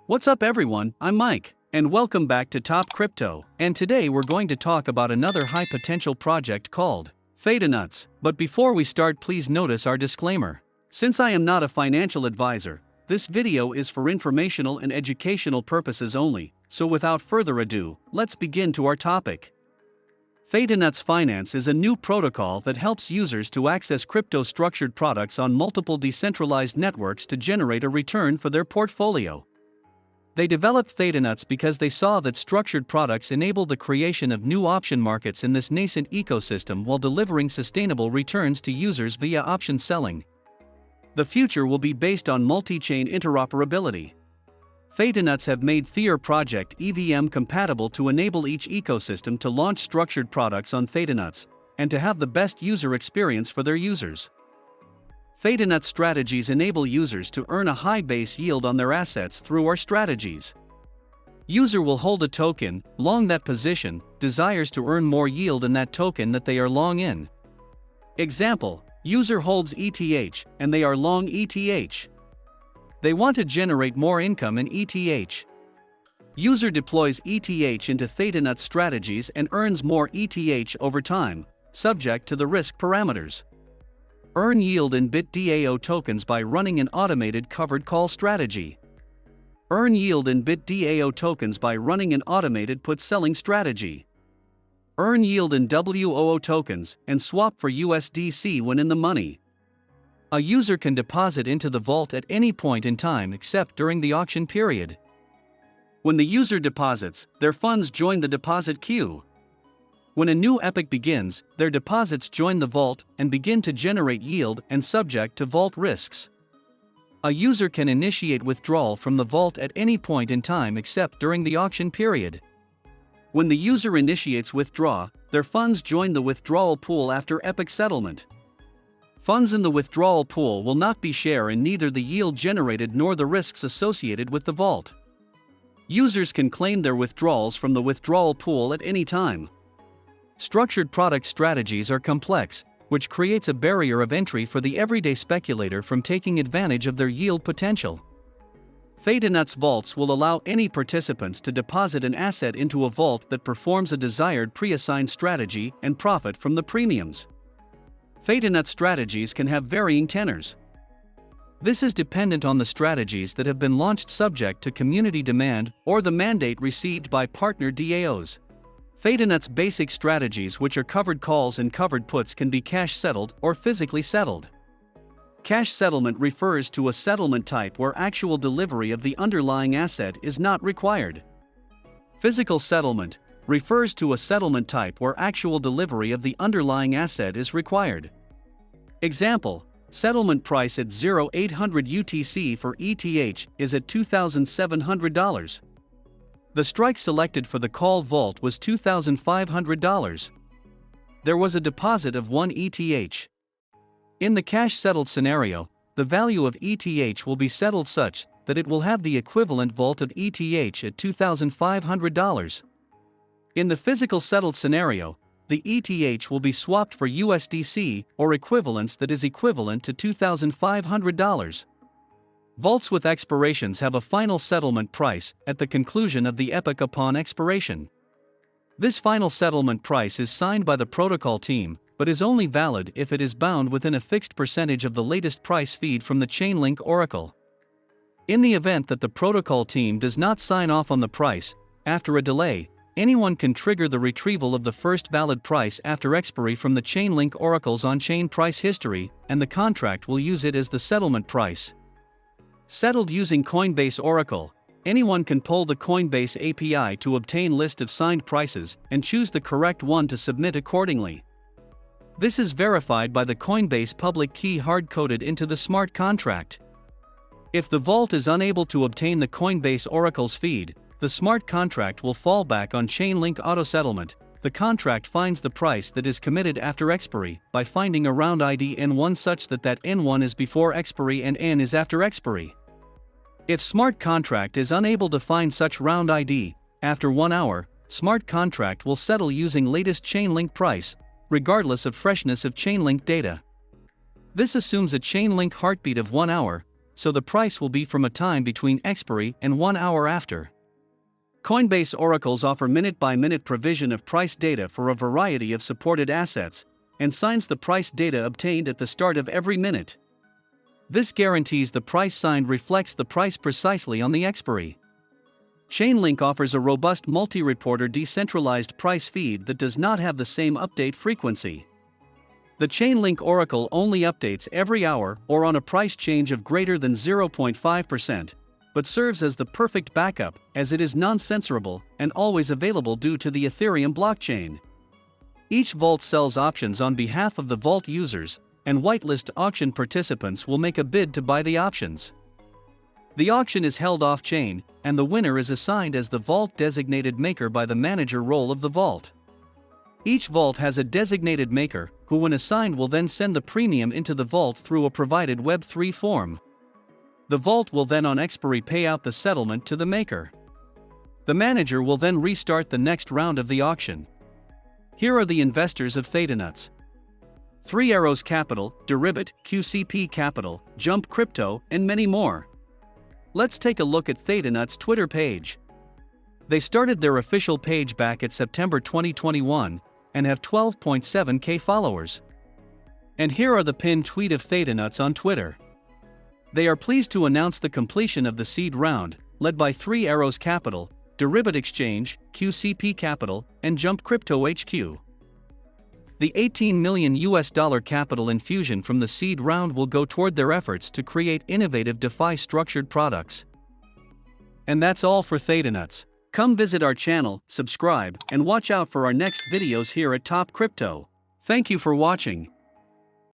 What's up everyone, I'm Mike, and welcome back to Top Crypto, and today we're going to talk about another high potential project called Thetanuts. But before we start, please notice our disclaimer. Since I am not a financial advisor, this video is for informational and educational purposes only, so without further ado, let's begin to our topic. Thetanuts Finance is a new protocol that helps users to access crypto-structured products on multiple decentralized networks to generate a return for their portfolio. They developed Thetanuts because they saw that structured products enable the creation of new option markets in this nascent ecosystem while delivering sustainable returns to users via option selling. The future will be based on multi-chain interoperability. Thetanuts have made Theer project EVM compatible to enable each ecosystem to launch structured products on Thetanuts, and to have the best user experience for their users. Thetanuts strategies enable users to earn a high base yield on their assets through our strategies. User will hold a token, long that position, desires to earn more yield in that token that they are long in. Example, user holds ETH, and they are long ETH. They want to generate more income in ETH. User deploys ETH into Thetanuts strategies and earns more ETH over time, subject to the risk parameters. Earn yield in BitDAO tokens by running an automated covered call strategy. Earn yield in BitDAO tokens by running an automated put selling strategy. Earn yield in WOO tokens and swap for USDC when in the money. A user can deposit into the vault at any point in time except during the auction period. When the user deposits, their funds join the deposit queue. When a new epoch begins, their deposits join the vault and begin to generate yield and subject to vault risks. A user can initiate withdrawal from the vault at any point in time except during the auction period. When the user initiates withdraw, their funds join the withdrawal pool after epoch settlement. Funds in the withdrawal pool will not be share in neither the yield generated nor the risks associated with the vault. Users can claim their withdrawals from the withdrawal pool at any time. Structured product strategies are complex, which creates a barrier of entry for the everyday speculator from taking advantage of their yield potential. Thetanuts vaults will allow any participants to deposit an asset into a vault that performs a desired pre-assigned strategy and profit from the premiums. Thetanuts strategies can have varying tenors. This is dependent on the strategies that have been launched subject to community demand or the mandate received by partner DAOs. Thetanuts basic strategies, which are covered calls and covered puts, can be cash settled or physically settled. Cash settlement refers to a settlement type where actual delivery of the underlying asset is not required. Physical settlement refers to a settlement type where actual delivery of the underlying asset is required. Example, settlement price at 0800 UTC for ETH is at $2,700. The strike selected for the call vault was $2,500. There was a deposit of 1 ETH. In the cash settled scenario, the value of ETH will be settled such that it will have the equivalent vault of ETH at $2,500. In the physical settled scenario, the ETH will be swapped for USDC or equivalence that is equivalent to $2,500. Vaults with expirations have a final settlement price at the conclusion of the epoch upon expiration. This final settlement price is signed by the protocol team, but is only valid if it is bound within a fixed percentage of the latest price feed from the Chainlink Oracle. In the event that the protocol team does not sign off on the price, after a delay, anyone can trigger the retrieval of the first valid price after expiry from the Chainlink Oracle's on-chain price history, and the contract will use it as the settlement price. Settled using Coinbase Oracle, anyone can pull the Coinbase API to obtain list of signed prices and choose the correct one to submit accordingly. This is verified by the Coinbase public key hard-coded into the smart contract. If the vault is unable to obtain the Coinbase Oracle's feed, the smart contract will fall back on Chainlink auto-settlement. The contract finds the price that is committed after expiry by finding a round ID N1 such that N1 is before expiry and N is after expiry. If smart contract is unable to find such round ID, after 1 hour, smart contract will settle using latest Chainlink price, regardless of freshness of Chainlink data. This assumes a Chainlink heartbeat of 1 hour, so the price will be from a time between expiry and 1 hour after. Coinbase oracles offer minute-by-minute provision of price data for a variety of supported assets, and signs the price data obtained at the start of every minute. This guarantees the price signed reflects the price precisely on the expiry. Chainlink offers a robust multi-reporter decentralized price feed that does not have the same update frequency. The Chainlink oracle only updates every hour or on a price change of greater than 0.5%, but serves as the perfect backup as it is non-censorable and always available due to the Ethereum blockchain. Each vault sells options on behalf of the vault users, and whitelist auction participants will make a bid to buy the options. The auction is held off-chain, and the winner is assigned as the vault-designated maker by the manager role of the vault. Each vault has a designated maker, who when assigned will then send the premium into the vault through a provided Web3 form. The vault will then on expiry pay out the settlement to the maker. The manager will then restart the next round of the auction. Here are the investors of Thetanuts: 3 Arrows Capital, Deribit, QCP Capital, Jump Crypto, and many more. Let's take a look at Thetanuts' Twitter page. They started their official page back at September 2021 and have 12.7k followers. And here are the pinned tweet of Thetanuts on Twitter. They are pleased to announce the completion of the seed round, led by 3 Arrows Capital, Deribit Exchange, QCP Capital, and Jump Crypto HQ. The $18 million capital infusion from the seed round will go toward their efforts to create innovative DeFi structured products. And that's all for Thetanuts. Come visit our channel, subscribe, and watch out for our next videos here at Top Crypto. Thank you for watching.